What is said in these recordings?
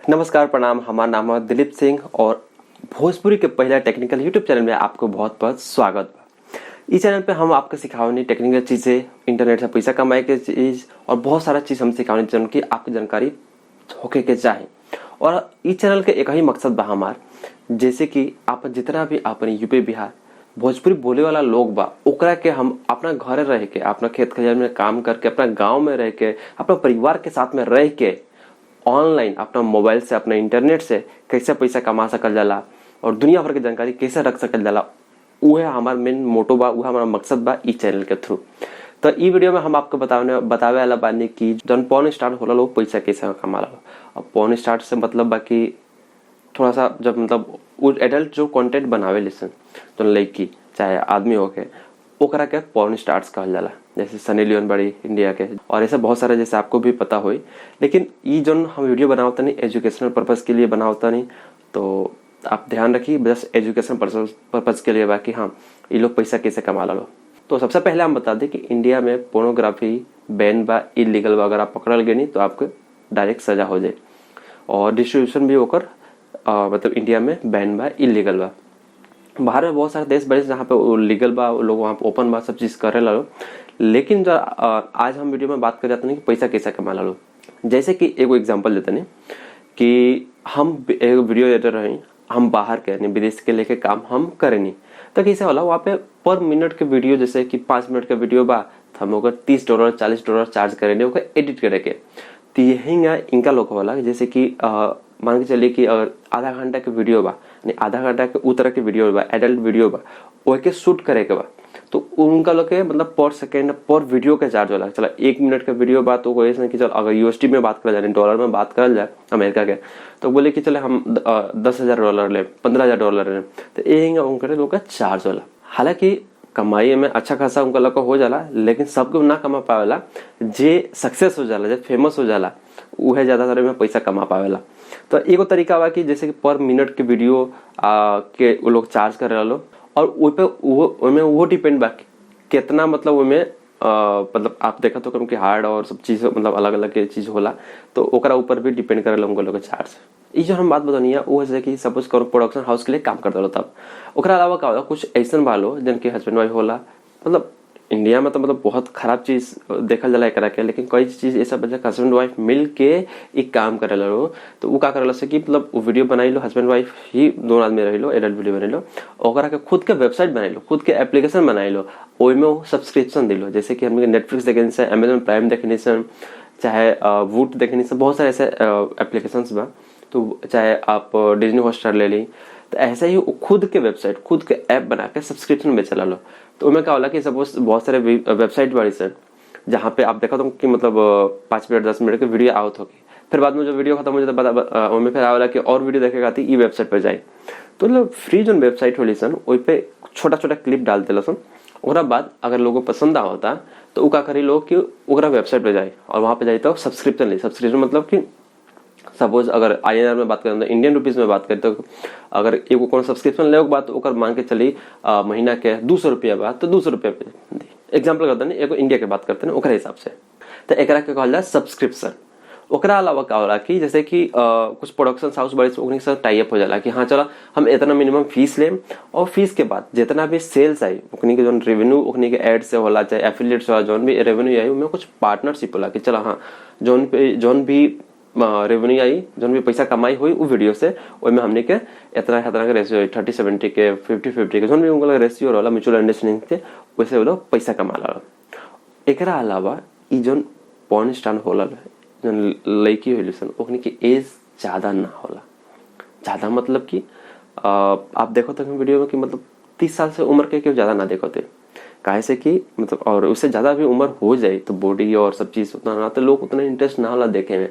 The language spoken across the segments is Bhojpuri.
नमस्कार, प्रणाम। हमारा नाम है दिलीप सिंह और भोजपुरी के पहला टेक्निकल यूट्यूब चैनल में आपको बहुत बहुत स्वागत बा। इस चैनल पे हम आपको सिखावनी टेक्निकल चीज़ें, इंटरनेट से पैसा कमाए के चीज़ और बहुत सारा चीज़ हम सिखावनी जन की आपकी जानकारी होके के चाहे। और इस चैनल के एक ही मकसद बा हमार, जैसे कि आप जितना भी अपने यूपी बिहार भोजपुरी बोले वाला लोग बा ओकरा के हम अपना घरे रह के, अपना खेत खलिहान में काम करके, अपना गांव में रह के, अपना परिवार के साथ में रह के ऑनलाइन अपना मोबाइल से, अपना इंटरनेट से कैसे पैसा कमा सकल जाला और दुनिया भर की जानकारी कैसे रख सकल जाला, वह हमारा मेन मोटो बा, वह हमारा मकसद बा इस चैनल के थ्रू। तो ई वीडियो में हम आपको बतावे वाला बानी कि जन पॉन स्टार्ट होला लोग पैसा कैसे कमा ला। अब पॉन स्टार्ट से मतलब बाकी थोड़ा सा जब मतलब एडल्ट जो कंटेंट बनावे लिसन तो लड़की चाहे आदमी होके ओकरा के पॉर्न स्टार्स कहल जाला। जैसे सनी लियोन बड़ी इंडिया के और ऐसे बहुत सारे जैसे आपको भी पता होई। लेकिन ई जो हम वीडियो बनावता नहीं एजुकेशनल पर्पस के लिए बनावता नहीं, तो आप ध्यान रखिए बस एजुकेशन पर्पस के लिए बा कि हाँ ये लोग पैसा कैसे कमा लो। तो सबसे पहले हम बता दें कि इंडिया में पोर्नोग्राफी बैन बा, इलीगल बा। अगर आप पकड़ल गए नहीं तो आपको डायरेक्ट सजा हो जाए और डिस्ट्रीब्यूशन भी होकर मतलब इंडिया में बैन बा, इलीगल बा। बाहर में बहुत सारे देश बड़े जहाँ पे लीगल बा, लोग वहाँ पे ओपन बा, सब चीज़ करे ला लो। लेकिन जो आज हम वीडियो में बात कर जाते नहीं कि पैसा कैसे कमा ला लो। जैसे कि एगो एग्जांपल देते नहीं कि हम एक वीडियो एडिटर रहे, हम बाहर के नहीं विदेश के लेके काम हम करे नहीं, तो कैसे होला वहाँ पे पर मिनट के वीडियो, जैसे कि 5 मिनट का वीडियो बा तो हम ओकर $30 $40 चार्ज करेंगे ओकर एडिट करे के। तो यही इनका लोग होला जैसे कि मान के चलिए कि अगर आधा घंटा के वीडियो बा, आधा घंटा के उ तरह के वीडियो बा, एडल्ट वीडियो बा, ओके शूट करे के बा, तो उनका लोग के मतलब पर सेकेंड पर वीडियो के चार्ज होला। चला 1 मिनट का वीडियो बा तो कोई ऐसा कि चल अगर यूएसडी में बात करा जाए, डॉलर में बात करल जाए अमेरिका के, तो बोले कि चले हम $10,000 ले, $15,000 ले, तो यही उनके लोग का चार्ज होला। हालांकि कमाई में अच्छा खासा उनका लोग हो जाला, लेकिन सबको ना कमा पावेला। जे सक्सेस हो जाला, जे फेमस हो जाला, उहे ज्यादातर में पैसा कमा पावेला। तो एगो तरीका बा कि जैसे कि पर मिनट के वीडियो के वो लोग चार्ज करे लो और वो डिपेंड बा कितना मतलब उनमें मतलब आप देखा तो कि हार्ड और सब चीज मतलब अलग अलग के चीज होला, तो ओकरा ऊपर भी डिपेंड करे उनको लोग चार्ज। ये जो हम बात बतानी है वो है कि सपोज करो प्रोडक्शन हाउस के लिए काम करते हो, तब ओकरा अलावा का होला कुछ ऐसा बालो जिनके हस्बैंड वाइफ होला। मतलब इंडिया में तो मतलब बहुत खराब चीज देखल जाला एकरा के, लेकिन कई चीज ऐसा बचा हस्बैंड वाइफ मिल के एक काम करे लो, तो वो का करे कि मतलब वीडियो बनाई लो, हस्बैंड वाइफ ही दोनों आदमी रह लो, एडल्ट वीडियो बनाई लो, ओकरा के खुद के वेबसाइट बनाई लो, खुद के एप्लीकेशन बनाई लो, ओइमे सब्सक्रिप्शन दे लो। जैसे कि हम नेटफ्लिक्स देखने से, अमेजन प्राइम देखने से, चाहे वूट देखने से, बहुत सारे ऐसे एप्लीकेशन बा, तो चाहे आप डिज्नी हॉटस्टार ले ली, तो ऐसे ही खुद के वेबसाइट, खुद के ऐप बना के सब्सक्रिप्शन में चला लो। तो उनमें क्या होला कि सपोज बहुत सारे वेबसाइट वाली से जहाँ पे आप देखा तो कि मतलब 5 मिनट 10 मिनट की वीडियो आवत होगी, फिर बाद में जो वीडियो खत्म हो जाता है उनमें फिर आवेला कि और वीडियो देखेगा आती ई वेबसाइट पे जाए, तो मतलब फ्री जो वेबसाइट होली सन वही पे छोटा छोटा क्लिप डाल देला सन। ओकरा बाद अगर लोगों को पसंद आवता तो का करी लोग कि ओकरा वेबसाइट पे जाए और वहां पे जाए तो सब्सक्रिप्शन ले। सब्सक्रिप्शन मतलब कि सपोज अगर INR में बात करें तो इंडियन रुपीज में बात करें तो अगर एगो कोनो सब्सक्रिप्शन ले बात तो ओकर मान के चली महीना के $200 बात तो $200 पे एग्जांपल करते हैं, एगो इंडिया के बात करते हैं ओकरे हिसाब से, तो एकरा के कहल जाए सब्सक्रिप्शन। ओकरा अलावा का होला कि जैसे कि कुछ प्रोडक्शन हाउस बड़े से साथ टाई अप हो जाला कि हाँ चलो हम इतना मिनिमम फीस लेम और फीस के बाद जितना भी सेल्स आई उकनी के जो रेवेन्यू उकनी के एड से होला, चाहे एफिलिएट्स होला, जोन भी रेवेन्यू आई उनमें कुछ पार्टनरशिप होला कि चलो हाँ जोन भी रेवेन्यू आई, जोन भी पैसा कमाई हुई वो वीडियो से, में हमने के इतना के रेशियो 30-70 के 50-50 के जोन भी उनका रेशियो होला म्यूचुअल अंडरस्टैंडिंग से वैसे वो लोग पैसा कमा ला। एकरा अलावा ई जोन पॉर्न स्टार होला जोन लड़की होली सन ओकनी की एज ज्यादा ना होला। ज्यादा मतलब कि आप देखो तो वीडियो में कि मतलब 30 साल से उम्र के ज्यादा ना देखो थे, काहे से कि मतलब और उससे ज्यादा भी उम्र हो जाए तो बॉडी और सब चीज उतना ना तो लोग उतना इंटरेस्ट ना होला देखे में।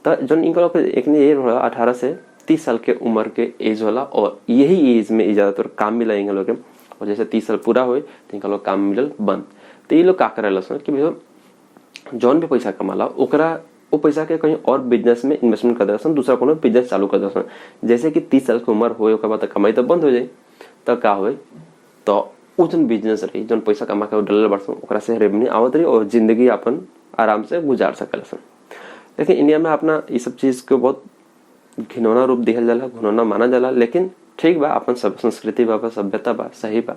तो जो इनका लोग एक ने एज होला 18 से 30 साल के उम्र के एज होला और यही एज में ज्यादातर काम मिला इन लोग के। और जैसे 30 साल पूरा हुए तो इनका लोग काम मिलल बंद। तो ये लोग का करे कि जौन भी पैसा कमाला ओकरा वो पैसा के कहीं और बिजनेस में इन्वेस्टमेंट कर दे, दूसरा कोनो बिजनेस चालू कर दे। जैसे कि 30 साल की उम्र हो ओकर बाद कमाई तो बंद हो जाए, तो का हो तो उ जन बिजनेस रही जौन पैसा कमा के डॉलर बढ़ ओकरा से रेवेन्यू आवत रही और जिंदगी अपन आराम से गुजार सकल। लेकिन इंडिया में अपना ये सब चीज को बहुत घिनौना रूप दिहल जाला, घिनौना माना जाला, लेकिन ठीक बा, अपन सब संस्कृति बा, सभ्यता बा, सही बा।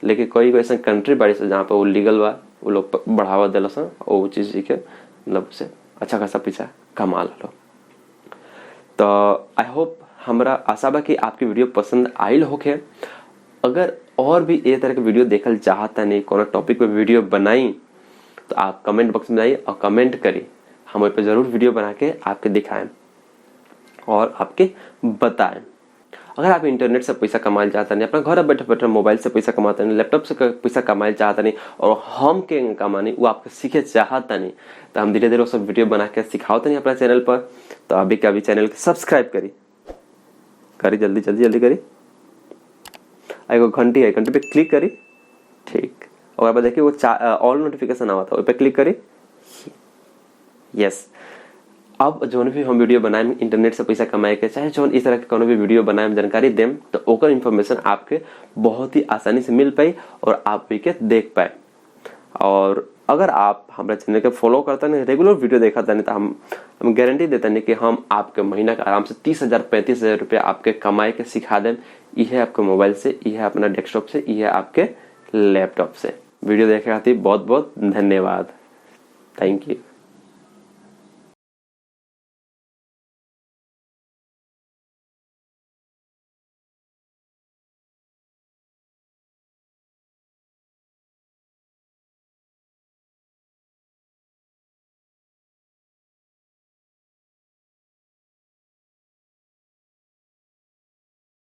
लेकिन कोई ऐसा कंट्री बाड़ी से जहाँ पे वो लीगल बा, वो लोग बढ़ावा दिला सन और वो चीज के मतलब से अच्छा खासा पैसा कमा लो। तो आई होप, हमरा आशा बा कि आपकी वीडियो पसंद आयल होके। अगर और भी ये तरह के वीडियो देखल चाहता नहीं, कोनो टॉपिक पे वीडियो बनाई, तो आप कमेंट बॉक्स में जाइए और कमेंट करिए, हम उस पर जरूर वीडियो बना के आपके दिखाएं और आपके बताएं। अगर आप इंटरनेट से पैसा कमाना चाहते नहीं, अपना घर बैठे बैठे मोबाइल से पैसा कमाते नहीं, लैपटॉप से पैसा कमाना चाहते नहीं, और हम के कमानी वो आपको सीखे चाहता नहीं, तो हम धीरे धीरे वो सब वीडियो बना के सिखाते नहीं अपना चैनल पर। तो अभी के अभी चैनल को सब्सक्राइब करी जल्दी जल्दी जल्दी करी, एगो घंटी है, घंटी पे क्लिक करी, ठीक। और अब देखिए वो ऑल नोटिफिकेशन आवा था, उस पर क्लिक करी, यस। अब जो भी हम वीडियो बनाए इंटरनेट से पैसा कमाए के, चाहे जो इस तरह के कोनो भी वीडियो बनाए जानकारी देम, तो ओकर इन्फॉर्मेशन आपके बहुत ही आसानी से मिल पाई और आप भी के देख पाए। और अगर आप हमारे चैनल के फॉलो करते हैं, रेगुलर वीडियो देखा नहीं, तो हम गारंटी देते हैं कि हम आपके महीना का आराम से 30,000 35,000 रुपया आपके कमाए के सिखा दें। यह आपके मोबाइल से, यह अपना डेस्कटॉप से, यह आपके लैपटॉप से। वीडियो देखे खातिर बहुत बहुत धन्यवाद। Thank you.